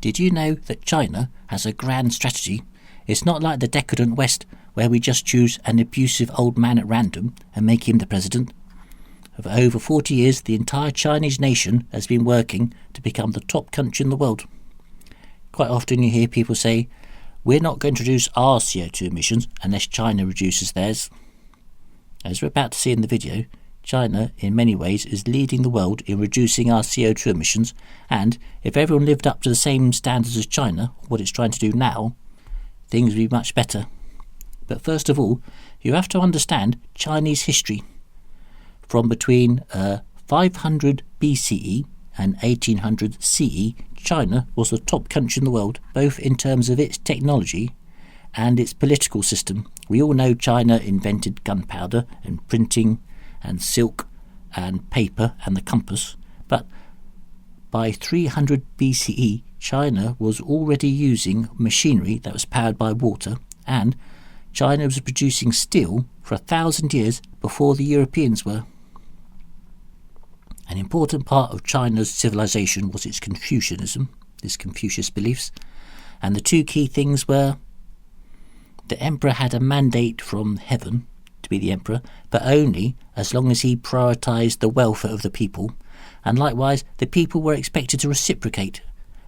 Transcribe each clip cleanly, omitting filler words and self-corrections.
Did you know that China has a grand strategy? It's not like the decadent West, where we just choose an abusive old man at random and make him the president. For over 40 years, the entire Chinese nation has been working to become the top country in the world. Quite often you hear people say, we're not going to reduce our CO2 emissions unless China reduces theirs. As we're about to see in the video, China in many ways is leading the world in reducing our CO2 emissions, and if everyone lived up to the same standards as China, what it's trying to do now, things would be much better. But first of all, you have to understand Chinese history. From between 500 BCE and 1800 CE, China was the top country in the world, both in terms of its technology and its political system. We all know China invented gunpowder and printing and silk and paper and the compass, but by 300 BCE, China was already using machinery that was powered by water, and China was producing steel for 1,000 years before the Europeans were. An important part of China's civilization was its Confucianism, its Confucius beliefs, and the two key things were the emperor had a mandate from heaven to be the emperor, but only as long as he prioritised the welfare of the people, and likewise the people were expected to reciprocate.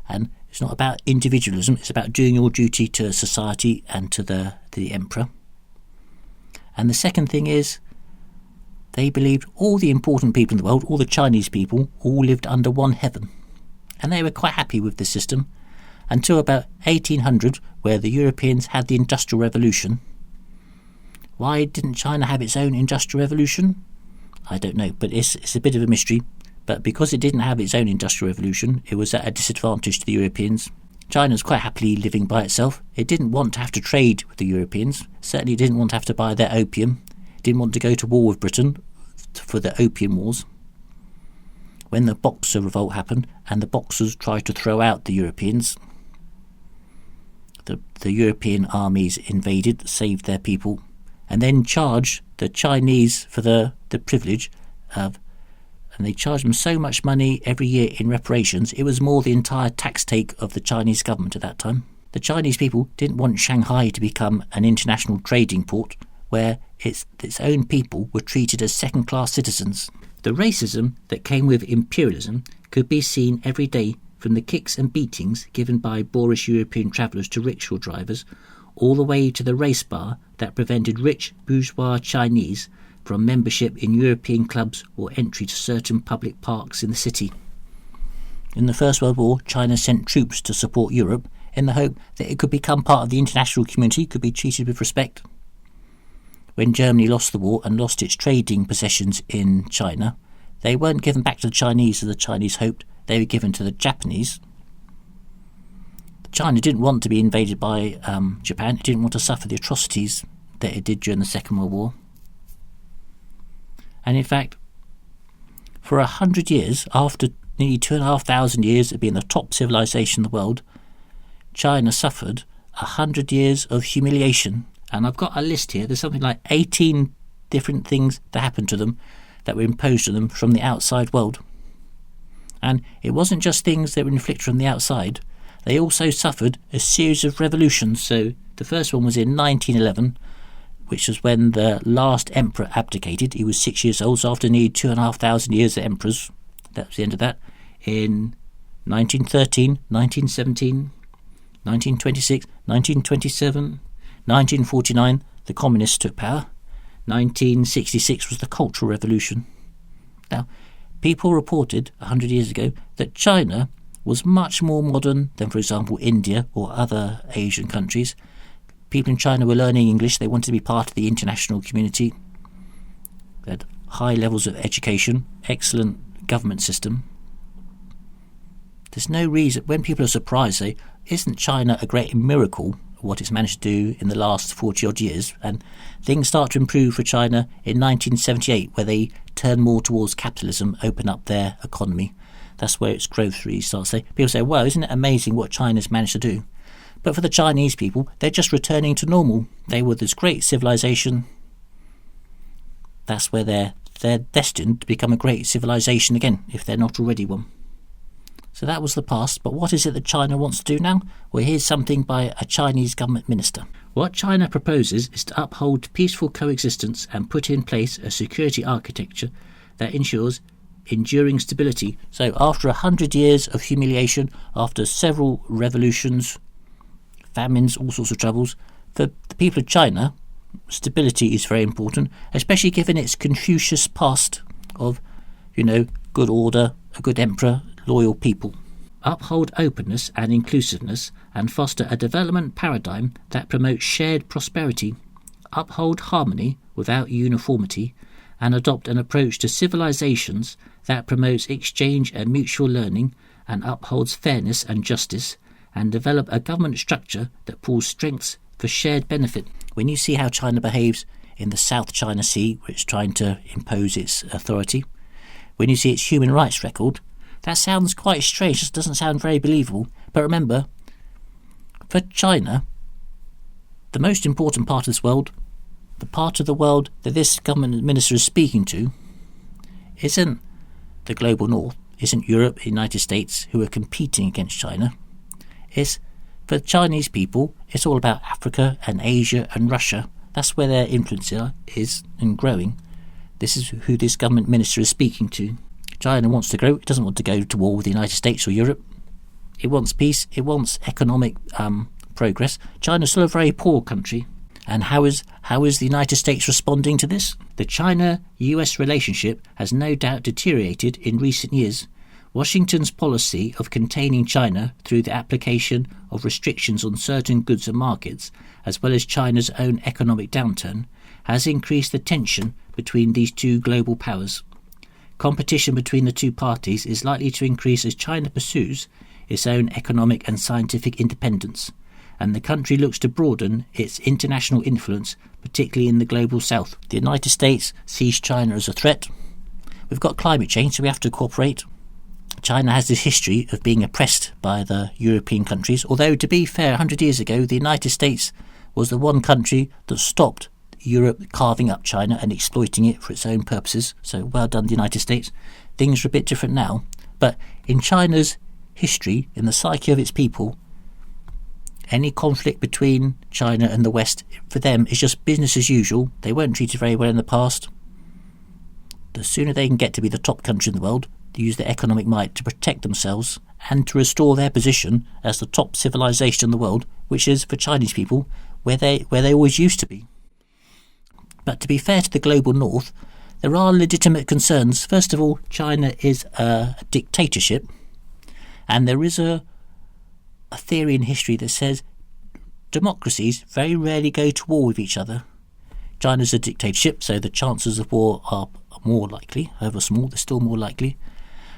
And it's not about individualism, it's about doing your duty to society and to the emperor. And the second thing is, they believed all the important people in the world, all the Chinese people, all lived under one heaven. And they were quite happy with this system until about 1800, where the Europeans had the Industrial Revolution. Why didn't China have its own Industrial Revolution? I don't know, but it's a bit of a mystery. But because it didn't have its own Industrial Revolution, it was at a disadvantage to the Europeans. China was quite happily living by itself. It didn't want to have to trade with the Europeans. Certainly didn't want to have to buy their opium. It didn't want to go to war with Britain for the Opium Wars. When the Boxer Revolt happened and the Boxers tried to throw out the Europeans, the European armies invaded, saved their people, and then charged the Chinese for the privilege of, and they charged them so much money every year in reparations, it was more the entire tax take of the Chinese government at that time. The Chinese people didn't want Shanghai to become an international trading port where its own people were treated as second-class citizens. The racism that came with imperialism could be seen every day, from the kicks and beatings given by boorish European travellers to rickshaw drivers, all the way to the race bar that prevented rich bourgeois Chinese from membership in European clubs or entry to certain public parks in the city. In the First World War, China sent troops to support Europe in the hope that it could become part of the international community, could be treated with respect. When Germany lost the war and lost its trading possessions in China, they weren't given back to the Chinese as the Chinese hoped, they were given to the Japanese. China didn't want to be invaded by Japan. It didn't want to suffer the atrocities that it did during the Second World War. And in fact, for 100 years, after nearly 2,500 years of being the top civilization in the world, China suffered 100 years of humiliation. And I've got a list here. There's something like 18 different things that happened to them that were imposed on them from the outside world. And it wasn't just things that were inflicted from the outside. They also suffered a series of revolutions. So the first one was in 1911, which was when the last emperor abdicated. He was 6 years old, so after nearly 2,500 years of emperors, that was the end of that. In 1913, 1917, 1926, 1927, 1949, the communists took power. 1966 was the Cultural Revolution. Now, people reported 100 years ago that China was much more modern than, for example, India or other Asian countries. People in China were learning English. They wanted to be part of the international community. They had high levels of education, excellent government system. There's no reason, when people are surprised, say, isn't China a great miracle of what it's managed to do in the last 40-odd years? And things start to improve for China in 1978, where they turn more towards capitalism, open up their economy. That's where its growth really starts. People say, well, isn't it amazing what China's managed to do? But for the Chinese people, they're just returning to normal. They were this great civilization. That's where they're destined to become a great civilization again, if they're not already one. So that was the past, but what is it that China wants to do now? Well, here's something by a Chinese government minister. What China proposes is to uphold peaceful coexistence and put in place a security architecture that ensures enduring stability. So after 100 years of humiliation, after several revolutions, famines, all sorts of troubles, for the people of China, stability is very important, especially given its Confucius past of, good order, a good emperor, loyal people. Uphold openness and inclusiveness and foster a development paradigm that promotes shared prosperity. Uphold harmony without uniformity and adopt an approach to civilizations that promotes exchange and mutual learning and upholds fairness and justice, and develop a government structure that pools strengths for shared benefit. When you see how China behaves in the South China Sea, where it's trying to impose its authority, when you see its human rights record, that sounds quite strange. It doesn't sound very believable. But remember, for China, the most important part of this world, the part of the world that this government minister is speaking to, isn't the global north, isn't Europe, the United States, who are competing against China. It's, for Chinese people, it's all about Africa and Asia and Russia. That's where their influence is and growing. This is who this government minister is speaking to. China wants to grow. It doesn't want to go to war with the United States or Europe. It wants peace. It wants economic progress. China's still a very poor country. And how is the United States responding to this? The China-US relationship has no doubt deteriorated in recent years. Washington's policy of containing China through the application of restrictions on certain goods and markets, as well as China's own economic downturn, has increased the tension between these two global powers. Competition between the two parties is likely to increase as China pursues its own economic and scientific independence, and the country looks to broaden its international influence, particularly in the global south. The United States sees China as a threat. We've got climate change, so we have to cooperate. China has this history of being oppressed by the European countries, although, to be fair, 100 years ago, the United States was the one country that stopped Europe carving up China and exploiting it for its own purposes. So well done, the United States. Things are a bit different now. But in China's history, in the psyche of its people, any conflict between China and the West, for them, is just business as usual. They weren't treated very well in the past. The sooner they can get to be the top country in the world, to use their economic might to protect themselves and to restore their position as the top civilization in the world, which is, for Chinese people, where they always used to be. But to be fair to the global north, there are legitimate concerns. First of all, China is a dictatorship, and there is a theory in history that says democracies very rarely go to war with each other. China's a dictatorship, so the chances of war are more likely, however small, they're still more likely.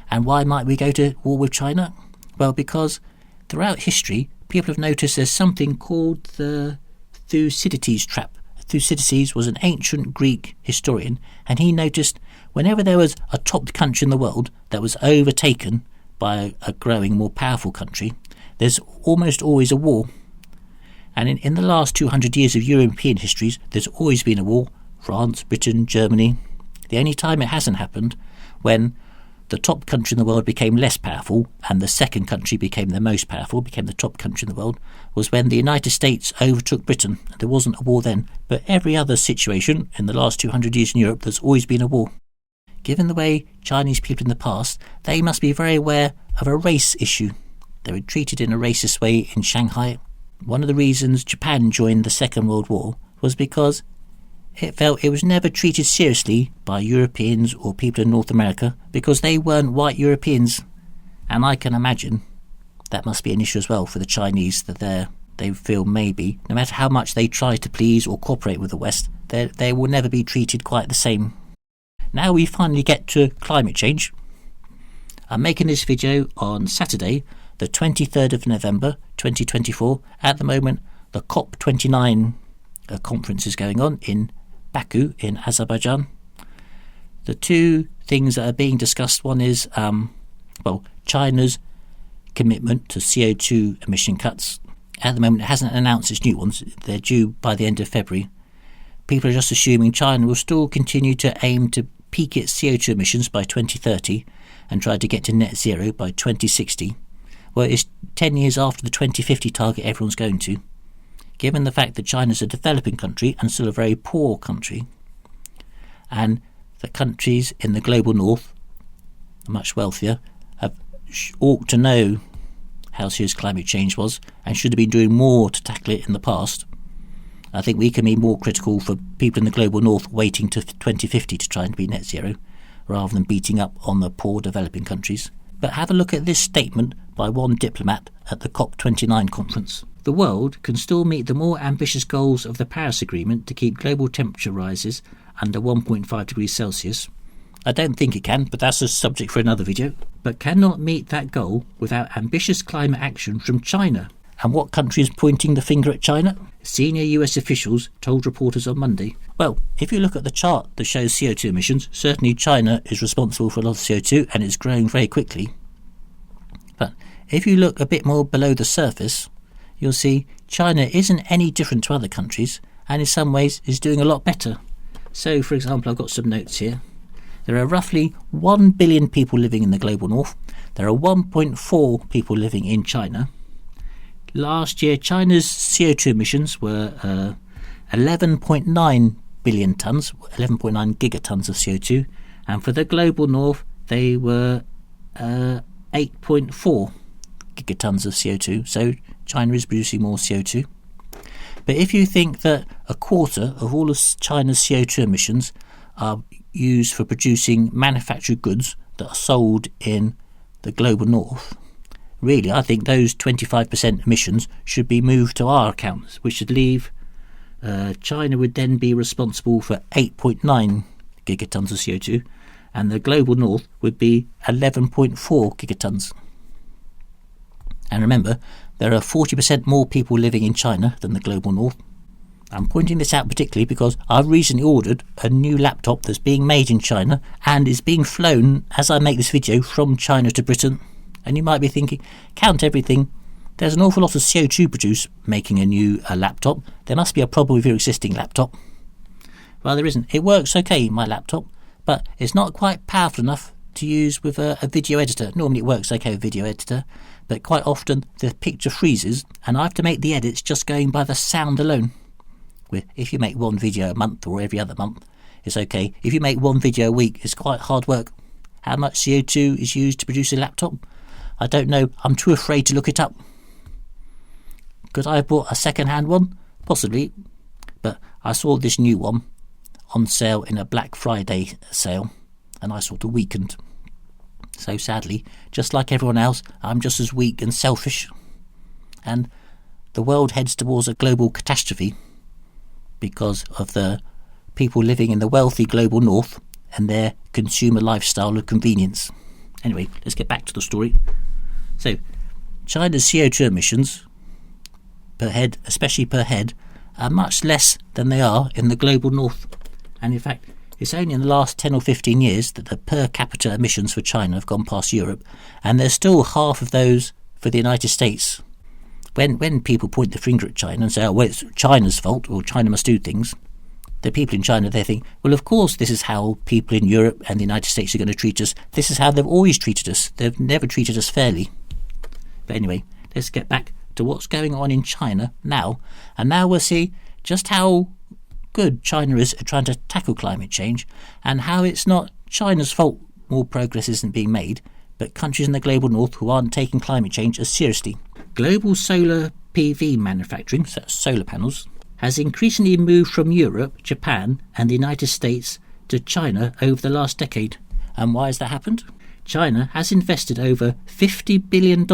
And why might we go to war with China? Well, because throughout history, people have noticed there's something called the Thucydides trap. Thucydides was an ancient Greek historian, and he noticed whenever there was a top country in the world that was overtaken by a growing, more powerful country, there's almost always a war. And in the last 200 years of European histories, there's always been a war. France, Britain, Germany. The only time it hasn't happened, when the top country in the world became less powerful and the second country became the most powerful, became the top country in the world, was when the United States overtook Britain. There wasn't a war then, but every other situation in the last 200 years in Europe, there's always been a war. Given the way Chinese people in the past, they must be very aware of a race issue. They were treated in a racist way in Shanghai. One of the reasons Japan joined the Second World War was because it felt it was never treated seriously by Europeans or people in North America because they weren't white Europeans. And I can imagine that must be an issue as well for the Chinese, that they feel maybe, no matter how much they try to please or cooperate with the West, they will never be treated quite the same. Now we finally get to climate change. I'm making this video on Saturday, the 23rd of November 2024. At the moment, the COP29 conference is going on in Baku in Azerbaijan. The two things that are being discussed, one is China's commitment to CO2 emission cuts. At the moment, it hasn't announced its new ones. They're due by the end of February. People are just assuming China will still continue to aim to peak its CO2 emissions by 2030 and tried to get to net zero by 2060. Well, it's 10 years after the 2050 target everyone's going to. Given the fact that China's a developing country and still a very poor country, and the countries in the global north are much wealthier, ought to know how serious climate change was and should have been doing more to tackle it in the past. I think we can be more critical for people in the global north waiting to 2050 to try and be net zero, rather than beating up on the poor developing countries. But have a look at this statement by one diplomat at the COP29 conference. The world can still meet the more ambitious goals of the Paris Agreement to keep global temperature rises under 1.5 degrees Celsius. I don't think it can, but that's a subject for another video. But cannot meet that goal without ambitious climate action from China. And what country is pointing the finger at China? Senior US officials told reporters on Monday. Well, if you look at the chart that shows CO2 emissions, certainly China is responsible for a lot of CO2 and it's growing very quickly. But if you look a bit more below the surface, you'll see China isn't any different to other countries and in some ways is doing a lot better. So, for example, I've got some notes here. There are roughly 1 billion people living in the global north. There are 1.4 people living in China. Last year, China's CO2 emissions were 11.9 billion tonnes, 11.9 gigatons of CO2. And for the global north, they were 8.4 gigatons of CO2. So China is producing more CO2. But if you think that a quarter of all of China's CO2 emissions are used for producing manufactured goods that are sold in the global north, really I think those 25% emissions should be moved to our accounts, which should leave China would then be responsible for 8.9 gigatons of CO2 and the global north would be 11.4 gigatons. And remember, there are 40% more people living in China than the global north. I'm pointing this out particularly because I've recently ordered a new laptop that's being made in China and is being flown as I make this video from China to Britain. And you might be thinking, count everything, there's an awful lot of CO2 produced making a new laptop. There must be a problem with your existing laptop. Well, there isn't. It works okay, my laptop, but it's not quite powerful enough to use with a video editor. Normally it works okay with video editor, but quite often the picture freezes and I have to make the edits just going by the sound alone. If you make one video a month or every other month, it's okay. If you make one video a week, it's quite hard work. How much CO2 is used to produce a laptop? I don't know. I'm too afraid to look it up. Could I have bought a second-hand one? Possibly. But I saw this new one on sale in a Black Friday sale and I sort of weakened. So sadly, just like everyone else, I'm just as weak and selfish. And the world heads towards a global catastrophe because of the people living in the wealthy global north and their consumer lifestyle of convenience. Anyway, let's get back to the story. So, China's CO2 emissions per head, especially per head, are much less than they are in the global north. And in fact, it's only in the last 10 or 15 years that the per capita emissions for China have gone past Europe, and there's still half of those for the United States. When people point the finger at China and say, oh, well, it's China's fault, or China must do things, the people in China, they think, well, of course, this is how people in Europe and the United States are going to treat us. This is how they've always treated us. They've never treated us fairly. But anyway, let's get back to what's going on in China now. And now we'll see just how good China is at trying to tackle climate change and how it's not China's fault more progress isn't being made, but countries in the global north who aren't taking climate change as seriously. Global solar PV manufacturing, so solar panels, has increasingly moved from Europe, Japan and the United States to China over the last decade. And why has that happened? China has invested over $50 billion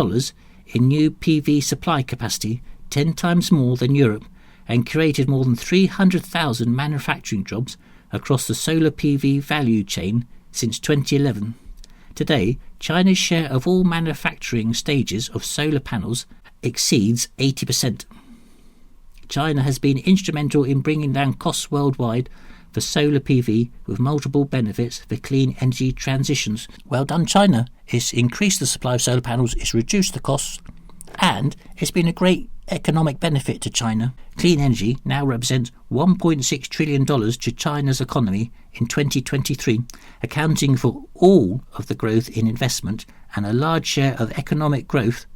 in new PV supply capacity, 10 times more than Europe, and created more than 300,000 manufacturing jobs across the solar PV value chain since 2011. Today, China's share of all manufacturing stages of solar panels exceeds 80%. China has been instrumental in bringing down costs worldwide for solar PV with multiple benefits for clean energy transitions. Well done, China. It's increased the supply of solar panels, it's reduced the costs, and it's been a great economic benefit to China. Clean energy now represents $1.6 trillion to China's economy in 2023, accounting for all of the growth in investment and a large share of economic growth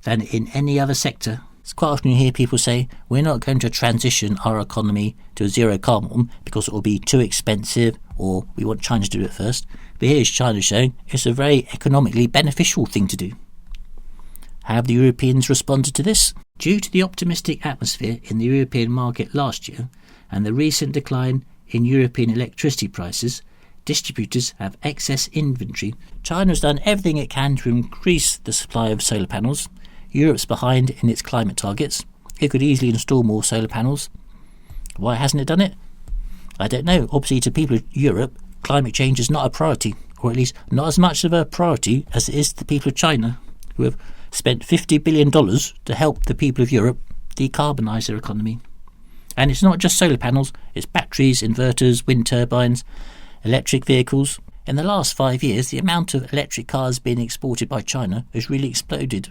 than in any other sector. It's quite often you hear people say, we're not going to transition our economy to a zero carbon because it will be too expensive, or we want China to do it first. But here's China showing it's a very economically beneficial thing to do. How have the Europeans responded to this? Due to the optimistic atmosphere in the European market last year and the recent decline in European electricity prices, distributors have excess inventory. China has done everything it can to increase the supply of solar panels. Europe's behind in its climate targets. It could easily install more solar panels. Why hasn't it done it? I don't know. Obviously, to people of Europe, climate change is not a priority, or at least not as much of a priority as it is to the people of China, who have spent $50 billion to help the people of Europe decarbonise their economy. And it's not just solar panels, it's batteries, inverters, wind turbines, electric vehicles. In the last 5 years, the amount of electric cars being exported by China has really exploded.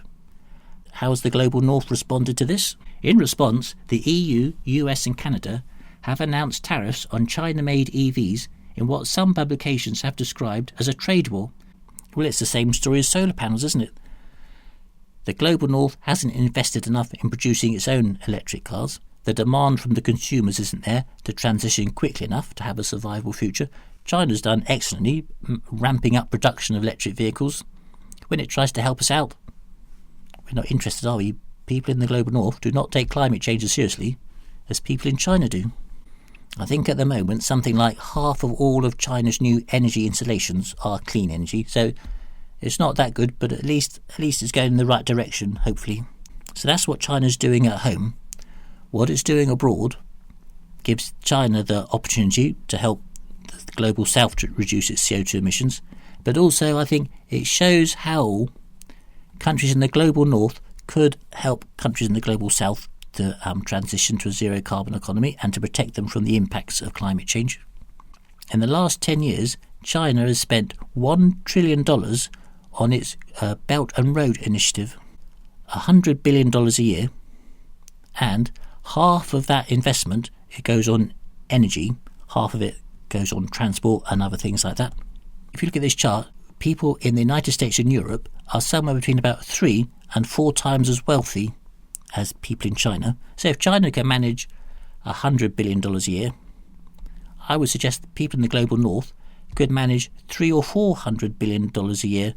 How has the global north responded to this? In response, the EU, US and Canada have announced tariffs on China-made EVs in what some publications have described as a trade war. Well, it's the same story as solar panels, isn't it? The global north hasn't invested enough in producing its own electric cars. The demand from the consumers isn't there to transition quickly enough to have a survivable future. China's done excellently ramping up production of electric vehicles when it tries to help us out. We're not interested, are we? People in the global north do not take climate change as seriously as people in China do. I think at the moment something like half of all of China's new energy installations are clean energy, so it's not that good, but at least it's going in the right direction, hopefully. So that's what China's doing at home. What it's doing abroad gives China the opportunity to help the global south to reduce its CO2 emissions, but also I think it shows how countries in the global north could help countries in the global south to transition to a zero carbon economy and to protect them from the impacts of climate change. In the last 10 years, China has spent $1 trillion on its Belt and Road Initiative, $100 billion a year, and half of that investment, it goes on energy, half of it goes on transport and other things like that. If you look at this chart, people in the United States and Europe are somewhere between about 3 and 4 times as wealthy as people in China. So if China can manage $100 billion a year, I would suggest that people in the global north could manage $300 or $400 billion a year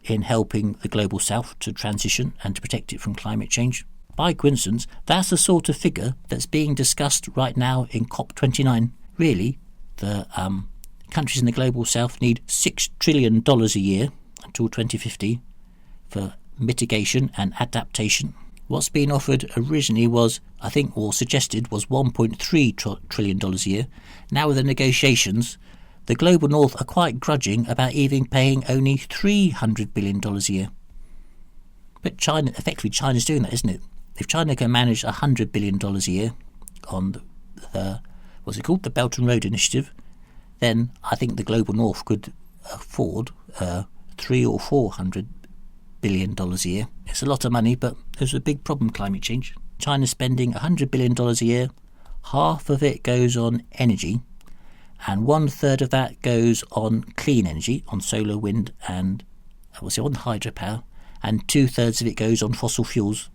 in helping the global south to transition and to protect it from climate change. By coincidence, that's the sort of figure that's being discussed right now in COP29. Really, the countries in the global south need $6 trillion a year until 2050 for mitigation and adaptation. What's been offered originally was, I think, or suggested, was $1.3 trillion a year. Now with the negotiations, the global north are quite grudging about even paying only $300 billion a year. But effectively China's doing that, isn't it? If China can manage $100 billion a year on the Belt and Road Initiative, then I think the global north could afford $300 or $400 billion a year. It's a lot of money, but there's a big problem, climate change. China's spending $100 billion a year. Half of it goes on energy, and 1/3 of that goes on clean energy, on solar, wind, and on hydropower, and 2/3 of it goes on fossil fuels.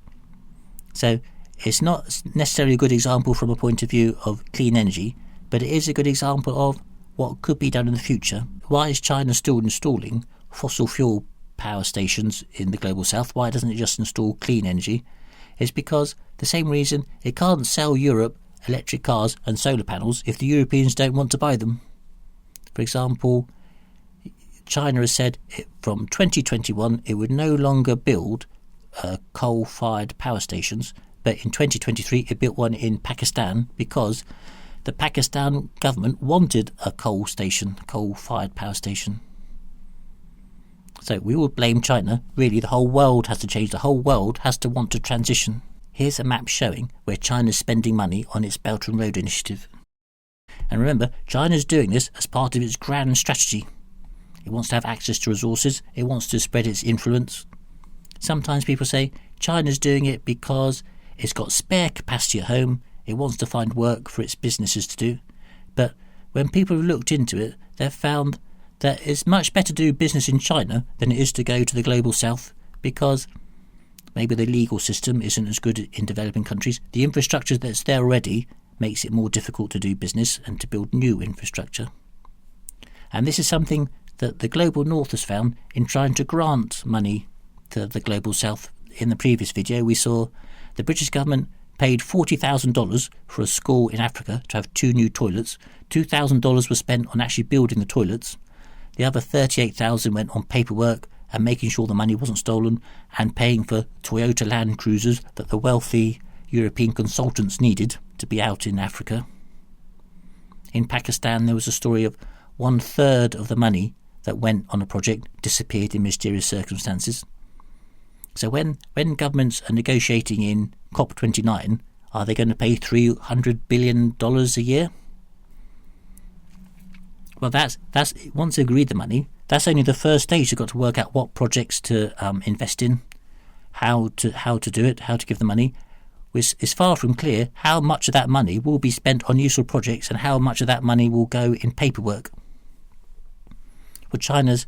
So it's not necessarily a good example from a point of view of clean energy, but it is a good example of what could be done in the future. Why is China still installing fossil fuel power stations in the global south? Why doesn't it just install clean energy? It's because the same reason it can't sell Europe electric cars and solar panels if the Europeans don't want to buy them. For example, China has said from 2021 it would no longer build coal-fired power stations, but in 2023 it built one in Pakistan because the Pakistan government wanted a coal-fired power station. So we will blame China. Really, the whole world has to change. The whole world has to want to transition. Here's a map showing where China's spending money on its Belt and Road Initiative. And remember, China's doing this as part of its grand strategy. It wants to have access to resources. It wants to spread its influence. Sometimes people say China's doing it because It's got spare capacity at home. It wants to find work for its businesses to do. But when people have looked into it, they've found that it's much better to do business in China than it is to go to the global south, because maybe the legal system isn't as good in developing countries. The infrastructure that's there already makes it more difficult to do business and to build new infrastructure. And this is something that the global north has found in trying to grant money to the global south. In the previous video, we saw the British government paid $40,000 for a school in Africa to have 2 new toilets. $2,000 was spent on actually building the toilets. The other $38,000 went on paperwork and making sure the money wasn't stolen, and paying for Toyota Land Cruisers that the wealthy European consultants needed to be out in Africa. In Pakistan, there was a story of 1/3 of the money that went on a project disappeared in mysterious circumstances. So when governments are negotiating in COP29, are they going to pay $300 billion a year? Well, that's once they agreed the money, that's only the first stage. You've got to work out what projects to invest in, how to do it, how to give the money. It's far from clear how much of that money will be spent on useful projects and how much of that money will go in paperwork. Well, China's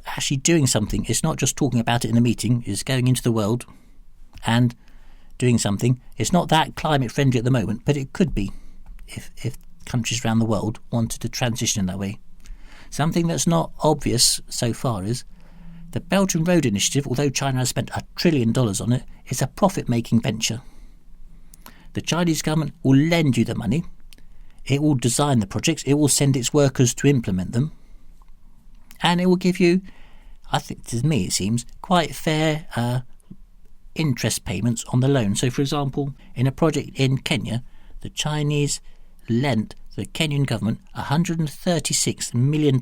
actually doing something. It's not just talking about it in a meeting. It's going into the world and doing something. It's not that climate friendly at the moment, but it could be if countries around the world wanted to transition in that way. Something that's not obvious so far is the Belt and Road Initiative, although China has spent $1 trillion on it, is a profit-making venture. The Chinese government will lend you the money. It will design the projects. It will send its workers to implement them. And it will give you, I think to me it seems, quite fair interest payments on the loan. So, for example, in a project in Kenya, the Chinese lent the Kenyan government $136 million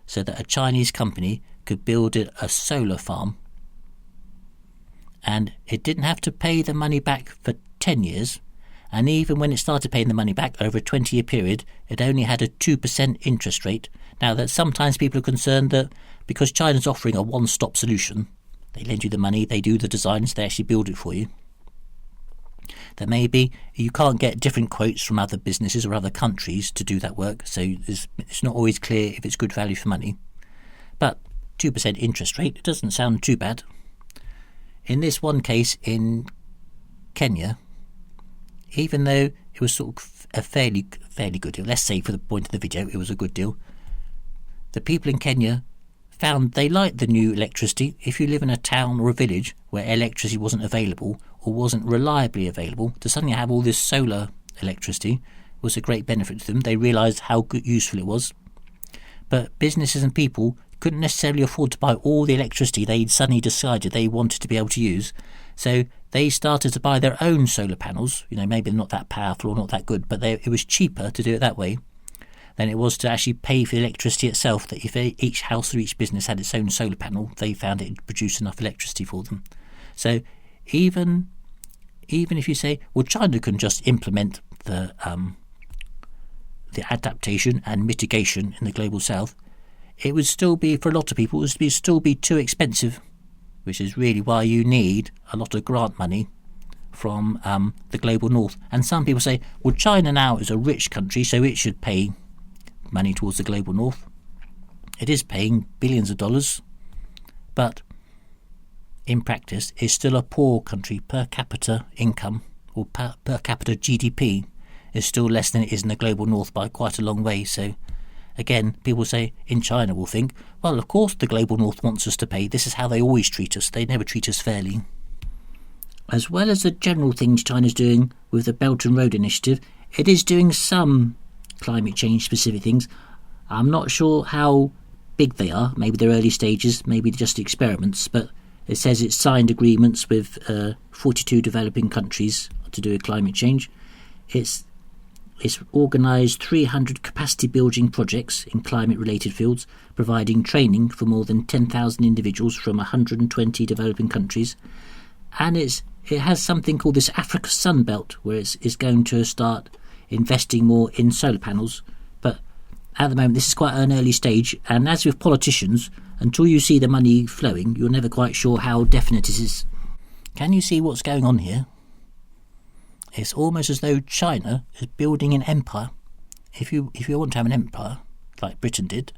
so that a Chinese company could build a solar farm. And it didn't have to pay the money back for 10 years. And even when it started paying the money back over a 20-year period, it only had a 2% interest rate. Now, that sometimes people are concerned that because China's offering a one-stop solution, they lend you the money, they do the designs, they actually build it for you, that maybe you can't get different quotes from other businesses or other countries to do that work, so it's not always clear if it's good value for money. But 2% interest rate, it doesn't sound too bad. In this one case in Kenya, even though it was sort of a fairly good deal, let's say for the point of the video it was a good deal, the people in Kenya found they liked the new electricity. If you live in a town or a village where electricity wasn't available or wasn't reliably available, to suddenly have all this solar electricity was a great benefit to them. They realised how useful it was. But businesses and people couldn't necessarily afford to buy all the electricity they'd suddenly decided they wanted to be able to use. So they started to buy their own solar panels. Maybe they're not that powerful or not that good, but it was cheaper to do it that way than it was to actually pay for the electricity itself. That if each house or each business had its own solar panel, they found it produced enough electricity for them. So even if you say, well, China can just implement the adaptation and mitigation in the global south, it would still be, for a lot of people, it would still be too expensive, which is really why you need a lot of grant money from the global north. And some people say, well, China now is a rich country, so it should pay money towards the global north. It is paying billions of dollars, but in practice it's still a poor country. Per capita income or per capita GDP is still less than it is in the global north by quite a long way. So again, people say in China will think, well, of course the global north wants us to pay. This is how they always treat us. They never treat us fairly. As well as the general things China's doing with the Belt and Road Initiative, it is doing some climate change specific things. I'm not sure how big they are. Maybe they're early stages, maybe just experiments, but it says it's signed agreements with 42 developing countries to do with climate change. It's organised 300 capacity building projects in climate related fields, providing training for more than 10,000 individuals from 120 developing countries. And it has something called this Africa Sun Belt, where it's going to start investing more in solar panels. But at the moment this is quite an early stage, and as with politicians, until you see the money flowing, you're never quite sure how definite it is. Can you see what's going on here? It's almost as though China is building an empire. If you want to have an empire, like Britain did,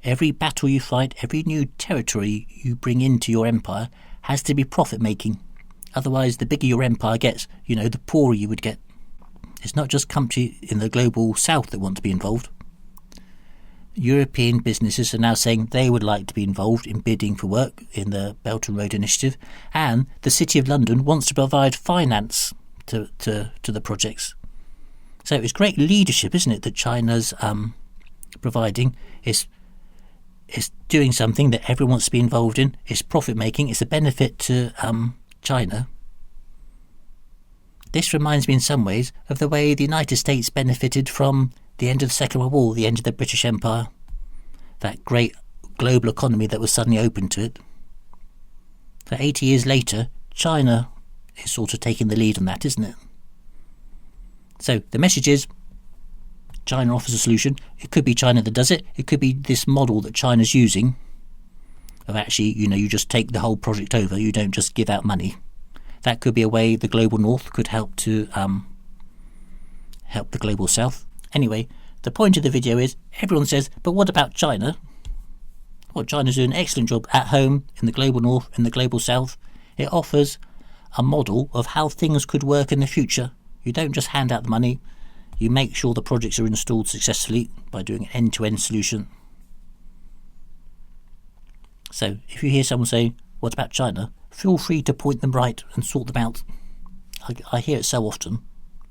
every battle you fight, every new territory you bring into your empire has to be profit-making. Otherwise, the bigger your empire gets, the poorer you would get. It's not just countries in the global south that want to be involved. European businesses are now saying they would like to be involved in bidding for work in the Belt and Road Initiative, and the City of London wants to provide finance to the projects. So it's great leadership, isn't it, that China's providing. It's doing something that everyone wants to be involved in. It's profit-making. It's a benefit to China. This reminds me in some ways of the way the United States benefited from the end of the Second World War, the end of the British Empire, that great global economy that was suddenly open to it. So 80 years later, China is sort of taking the lead on that, isn't it? So the message is, China offers a solution. It could be China that does it. It could be this model that China's using of actually, you just take the whole project over. You don't just give out money. That could be a way the global north could help to help the global south. Anyway, the point of the video is, everyone says, but what about China? Well, China's doing an excellent job at home, in the global north, in the global south. It offers a model of how things could work in the future. You don't just hand out the money. You make sure the projects are installed successfully by doing an end-to-end solution. So, if you hear someone say, what about China? Feel free to point them right and sort them out. I hear it so often,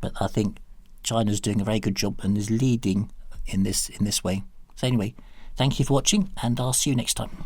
but I think China's doing a very good job and is leading in this way. So anyway, thank you for watching, and I'll see you next time.